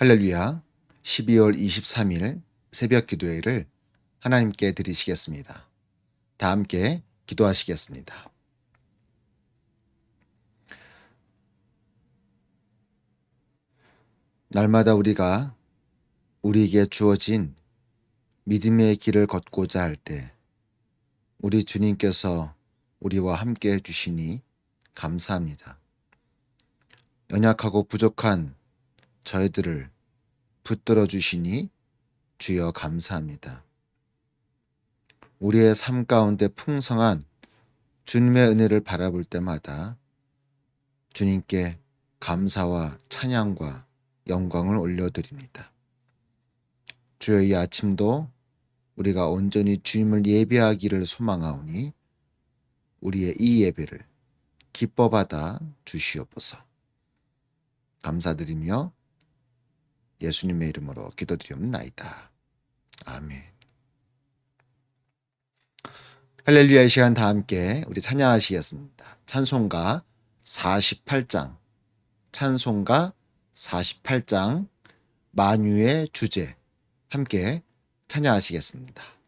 할렐루야. 12월 23일 새벽 기도회를 하나님께 드리시겠습니다. 다 함께 기도하시겠습니다. 날마다 우리가 우리에게 주어진 믿음의 길을 걷고자 할 때 우리 주님께서 우리와 함께 해주시니 감사합니다. 연약하고 부족한 저희들을 붙들어 주시니 주여 감사합니다. 우리의 삶 가운데 풍성한 주님의 은혜를 바라볼 때마다 주님께 감사와 찬양과 영광을 올려드립니다. 주여, 이 아침도 우리가 온전히 주님을 예배하기를 소망하오니 우리의 이 예배를 기뻐 받아 주시옵소서. 감사드리며 예수님의 이름으로 기도드리옵나이다. 아멘. 할렐루야. 이 시간 다 함께 우리 찬양하시겠습니다. 찬송가 48장, 찬송가 48장 만유의 주제 함께 찬양하시겠습니다.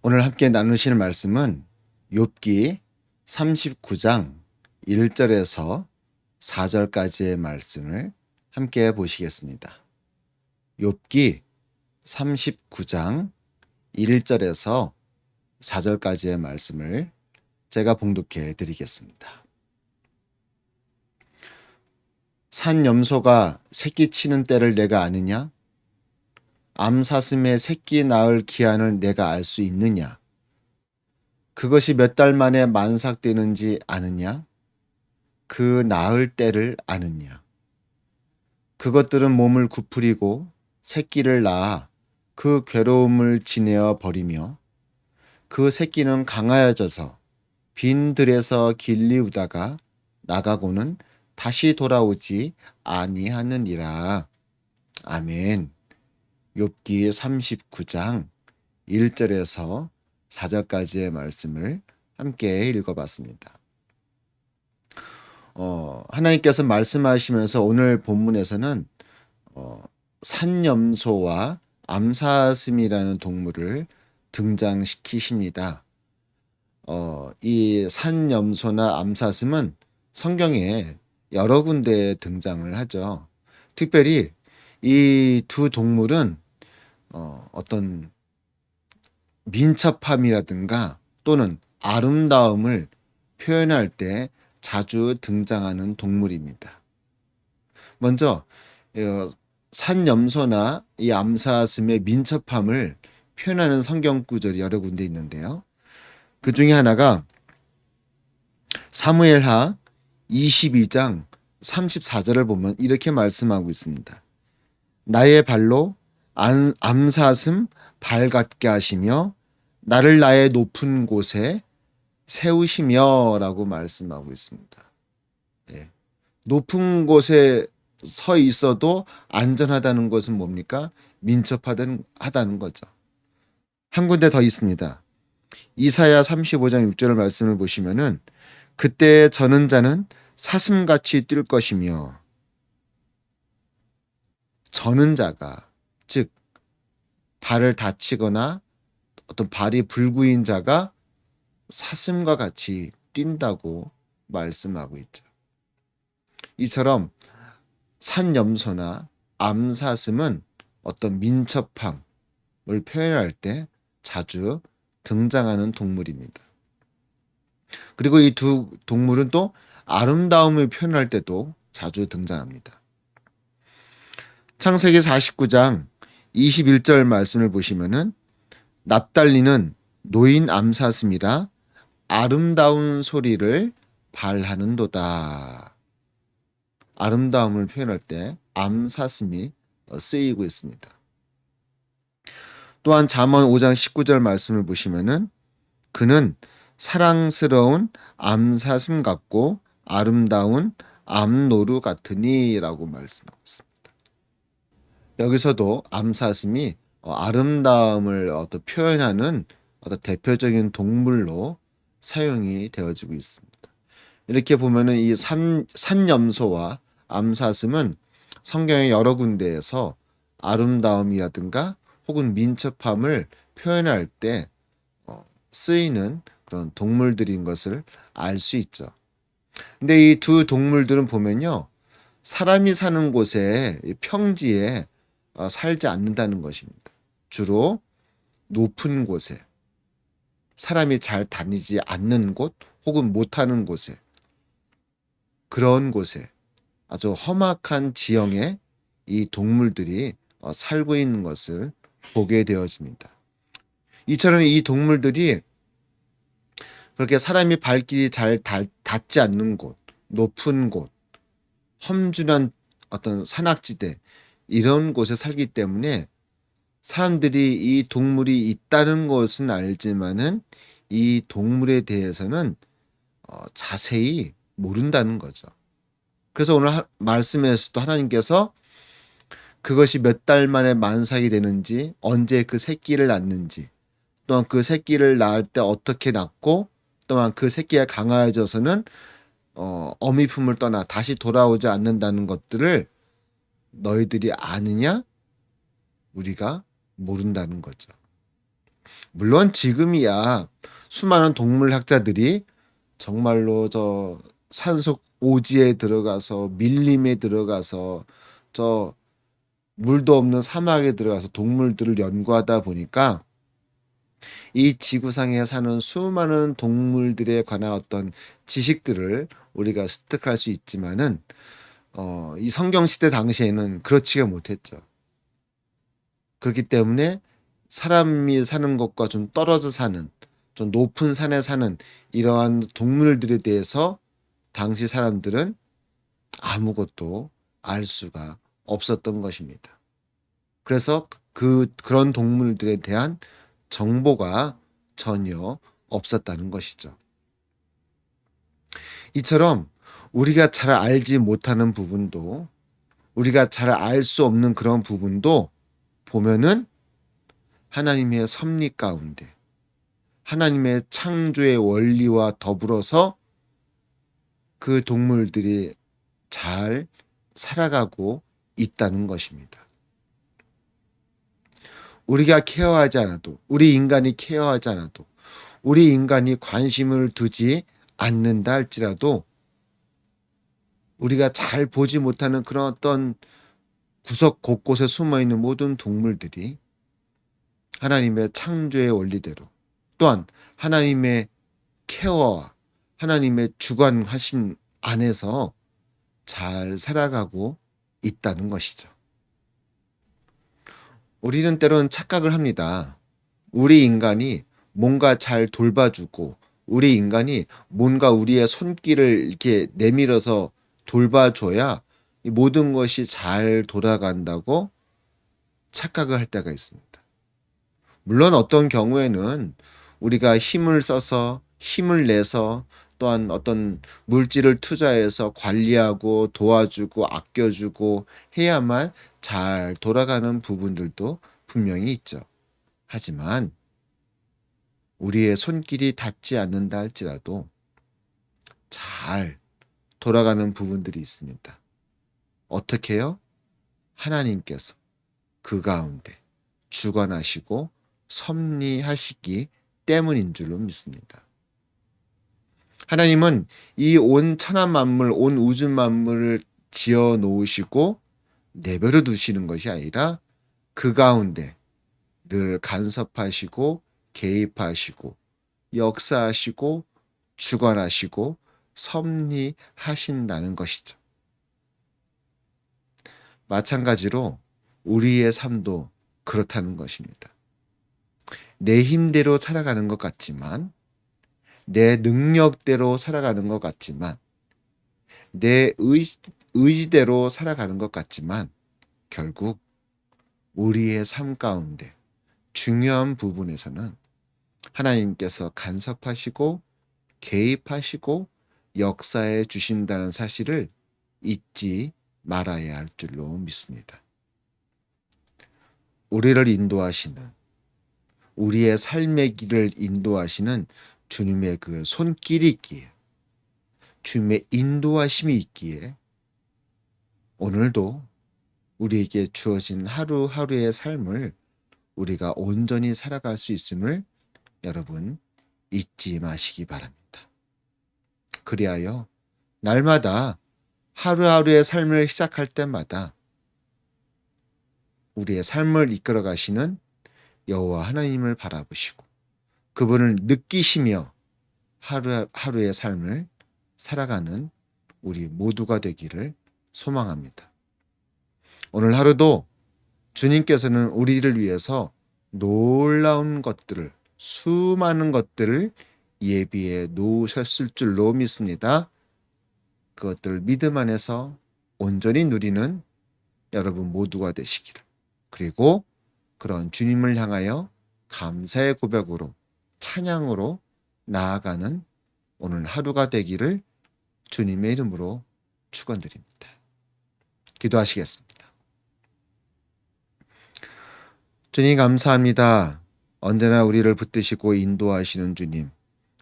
오늘 함께 나누실 말씀은 욥기 39장 1절에서 4절까지의 말씀을 함께 보시겠습니다. 욥기 39장 1절에서 4절까지의 말씀을 제가 봉독해 드리겠습니다. 산 염소가 새끼 치는 때를 내가 아느냐? 암사슴의 새끼 낳을 기한을 내가 알 수 있느냐? 그것이 몇 달 만에 만삭되는지 아느냐? 그 낳을 때를 아느냐? 그것들은 몸을 구부리고 새끼를 낳아 그 괴로움을 지내어 버리며 그 새끼는 강하여져서 빈 들에서 길리우다가 나가고는 다시 돌아오지 아니하느니라. 아멘. 욥기 39장 1절에서 4절까지의 말씀을 함께 읽어봤습니다. 하나님께서 말씀하시면서 오늘 본문에서는 산염소와 암사슴이라는 동물을 등장시키십니다. 이 산염소나 암사슴은 성경에 여러 군데 등장을 하죠. 특별히 이 두 동물은 어떤 민첩함이라든가 또는 아름다움을 표현할 때 자주 등장하는 동물입니다. 먼저 산염소나 이 암사슴의 민첩함을 표현하는 성경 구절이 여러 군데 있는데요. 그 중에 하나가 사무엘하 22장 34절을 보면 이렇게 말씀하고 있습니다. 나의 발로 암사슴 발 같게 하시며 나를 나의 높은 곳에 세우시며 라고 말씀하고 있습니다. 예. 높은 곳에 서 있어도 안전하다는 것은 뭡니까? 민첩하다는 거죠. 한 군데 더 있습니다. 이사야 35장 6절 말씀을 보시면은 그때 저는 자는 사슴같이 뛸 것이며 저는 자가 즉 발을 다치거나 어떤 발이 불구인 자가 사슴과 같이 뛴다고 말씀하고 있죠. 이처럼 산염소나 암사슴은 어떤 민첩함을 표현할 때 자주 등장하는 동물입니다. 그리고 이 두 동물은 또 아름다움을 표현할 때도 자주 등장합니다. 창세기 49장 21절 말씀을 보시면은 납달리는 노인 암사슴이라 아름다운 소리를 발하는도다. 아름다움을 표현할 때 암사슴이 쓰이고 있습니다. 또한 잠언 5장 19절 말씀을 보시면은 그는 사랑스러운 암사슴 같고 아름다운 암노루 같으니 라고 말씀하고 있습니다. 여기서도 암사슴이 아름다움을 표현하는 대표적인 동물로 사용이 되어지고 있습니다. 이렇게 보면은 이 산염소와 암사슴은 성경의 여러 군데에서 아름다움이라든가 혹은 민첩함을 표현할 때 쓰이는 그런 동물들인 것을 알 수 있죠. 근데 이 두 동물들은 보면요, 사람이 사는 곳에 평지에 살지 않는다는 것입니다. 주로 높은 곳에, 사람이 잘 다니지 않는 곳 혹은 못하는 곳에, 그런 곳에 아주 험악한 지형에 이 동물들이 살고 있는 것을 보게 되어집니다. 이처럼 이 동물들이 그렇게 사람이 발길이 잘 닿지 않는 곳, 높은 곳, 험준한 어떤 산악지대 이런 곳에 살기 때문에 사람들이 이 동물이 있다는 것은 알지만은 이 동물에 대해서는 자세히 모른다는 거죠. 그래서 오늘 말씀에서도 하나님께서 그것이 몇 달 만에 만삭이 되는지, 언제 그 새끼를 낳는지, 또한 그 새끼를 낳을 때 어떻게 낳고, 또한 그 새끼가 강하여져서는 어미 품을 떠나 다시 돌아오지 않는다는 것들을 너희들이 아느냐? 우리가 모른다는 거죠. 물론 지금이야 수많은 동물학자들이 정말로 저 산속 오지에 들어가서 밀림에 들어가서 저 물도 없는 사막에 들어가서 동물들을 연구하다 보니까 이 지구상에 사는 수많은 동물들에 관한 어떤 지식들을 우리가 습득할 수 있지만은 이 성경 시대 당시에는 그렇지가 못했죠. 그렇기 때문에 사람이 사는 것과 좀 떨어져 사는, 좀 높은 산에 사는 이러한 동물들에 대해서 당시 사람들은 아무것도 알 수가 없었던 것입니다. 그래서 그런 동물들에 대한 정보가 전혀 없었다는 것이죠. 이처럼 우리가 잘 알지 못하는 부분도, 우리가 잘 알 수 없는 그런 부분도 보면은 하나님의 섭리 가운데 하나님의 창조의 원리와 더불어서 그 동물들이 잘 살아가고 있다는 것입니다. 우리가 케어하지 않아도, 우리 인간이 케어하지 않아도, 우리 인간이 관심을 두지 않는다 할지라도 우리가 잘 보지 못하는 그런 어떤 구석 곳곳에 숨어있는 모든 동물들이 하나님의 창조의 원리대로 또한 하나님의 케어와 하나님의 주관하심 안에서 잘 살아가고 있다는 것이죠. 우리는 때로는 착각을 합니다. 우리 인간이 뭔가 잘 돌봐주고 우리 인간이 뭔가 우리의 손길을 이렇게 내밀어서 돌봐줘야 이 모든 것이 잘 돌아간다고 착각을 할 때가 있습니다. 물론 어떤 경우에는 우리가 힘을 써서 힘을 내서 또한 어떤 물질을 투자해서 관리하고 도와주고 아껴주고 해야만 잘 돌아가는 부분들도 분명히 있죠. 하지만 우리의 손길이 닿지 않는다 할지라도 잘 돌아가는 부분들이 있습니다. 어떻게요? 하나님께서 그 가운데 주관하시고 섭리하시기 때문인 줄로 믿습니다. 하나님은 이 온 천하 만물, 온 우주 만물을 지어 놓으시고 내버려 두시는 것이 아니라 그 가운데 늘 간섭하시고 개입하시고 역사하시고 주관하시고 섭리하신다는 것이죠. 마찬가지로 우리의 삶도 그렇다는 것입니다. 내 힘대로 살아가는 것 같지만, 내 능력대로 살아가는 것 같지만, 내 의지대로 살아가는 것 같지만 결국 우리의 삶 가운데 중요한 부분에서는 하나님께서 간섭하시고 개입하시고 역사해 주신다는 사실을 잊지 말아야 할 줄로 믿습니다. 우리를 인도하시는, 우리의 삶의 길을 인도하시는 주님의 그 손길이 있기에, 주님의 인도하심이 있기에 오늘도 우리에게 주어진 하루하루의 삶을 우리가 온전히 살아갈 수 있음을 여러분 잊지 마시기 바랍니다. 그리하여 날마다 하루하루의 삶을 시작할 때마다 우리의 삶을 이끌어 가시는 여호와 하나님을 바라보시고 그분을 느끼시며 하루하루의 삶을 살아가는 우리 모두가 되기를 소망합니다. 오늘 하루도 주님께서는 우리를 위해서 놀라운 것들을, 수많은 것들을 예비해 놓으셨을 줄로 믿습니다. 그것들을 믿음 안에서 온전히 누리는 여러분 모두가 되시기를, 그리고 그런 주님을 향하여 감사의 고백으로 찬양으로 나아가는 오늘 하루가 되기를 주님의 이름으로 축원드립니다. 기도하시겠습니다. 주님 감사합니다. 언제나 우리를 붙드시고 인도하시는 주님,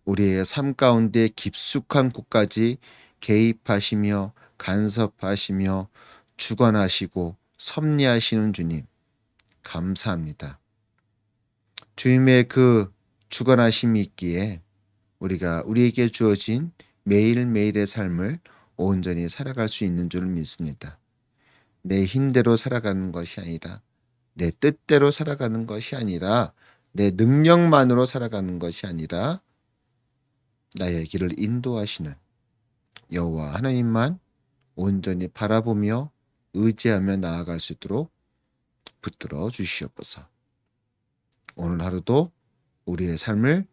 우리의 삶 가운데 깊숙한 곳까지 개입하시며 간섭하시며 주관하시고 섭리하시는 주님, 감사합니다. 주님의 그 주관하심이 있기에 우리가 우리에게 주어진 매일매일의 삶을 온전히 살아갈 수 있는 줄 믿습니다. 내 힘대로 살아가는 것이 아니라, 내 뜻대로 살아가는 것이 아니라, 내 능력만으로 살아가는 것이 아니라 나의 길을 인도하시는 여호와 하나님만 온전히 바라보며 의지하며 나아갈 수 있도록 붙들어 주시옵소서. 오늘 하루도 우리의 삶을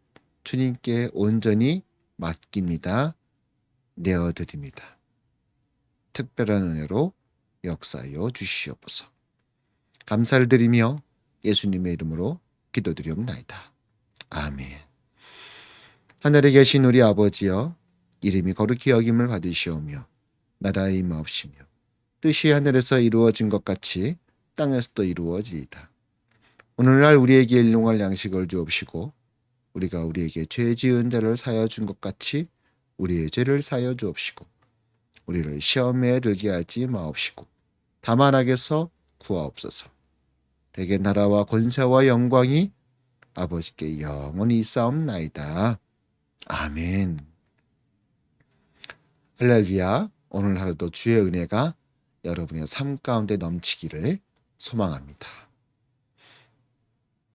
주님께 온전히 맡깁니다. 내어드립니다. 특별한 은혜로 역사하여 주시옵소서. 감사를 드리며 예수님의 이름으로 기도드리옵나이다. 아멘. 하늘에 계신 우리 아버지여, 이름이 거룩히 여김을 받으시오며 나라의 임하옵시며 뜻이 하늘에서 이루어진 것 같이 땅에서도 이루어지이다. 오늘날 우리에게 일용할 양식을 주옵시고 우리가 우리에게 죄 지은 자를 사하여 준 것 같이 우리의 죄를 사하여 주옵시고 우리를 시험에 들게 하지 마옵시고 다만 악에서 구하옵소서. 대개 나라와 권세와 영광이 아버지께 영원히 있사옵나이다. 아멘. 할렐루야. 오늘 하루도 주의 은혜가 여러분의 삶 가운데 넘치기를 소망합니다.